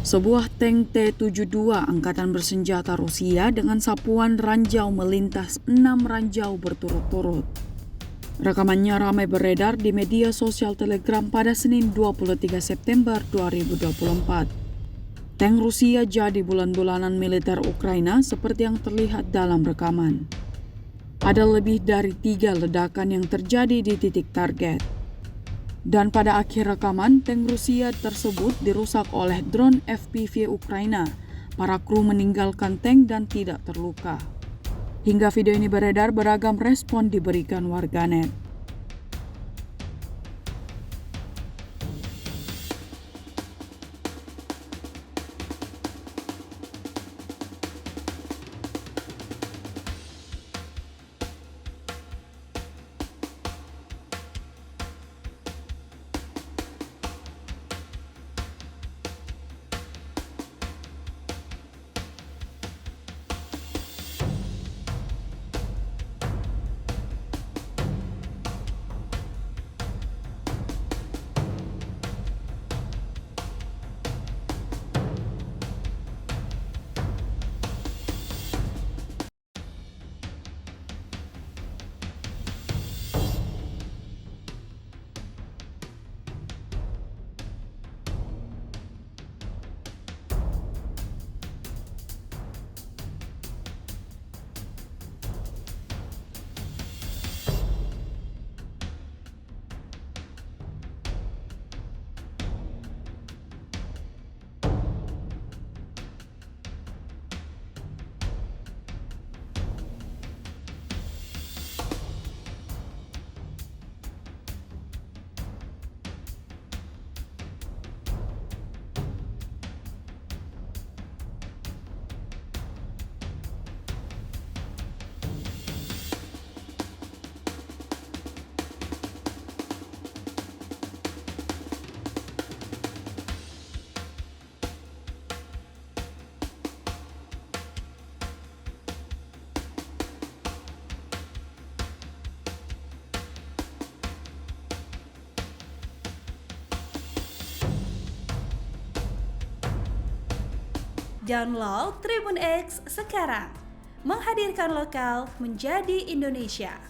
Sebuah tank T-72 Angkatan Bersenjata Rusia dengan sapuan ranjau melintas 6 ranjau berturut-turut. Rekamannya ramai beredar di media sosial Telegram pada Senin 23 September 2024. Tank Rusia jadi bulan-bulanan militer Ukraina seperti yang terlihat dalam rekaman. Ada lebih dari 3 ledakan yang terjadi di titik target. Dan pada akhir rekaman, tank Rusia tersebut dirusak oleh drone FPV Ukraina. Para kru meninggalkan tank dan tidak terluka. Hingga video ini beredar, beragam respon diberikan warganet. Download Tribun X sekarang, menghadirkan lokal menjadi Indonesia.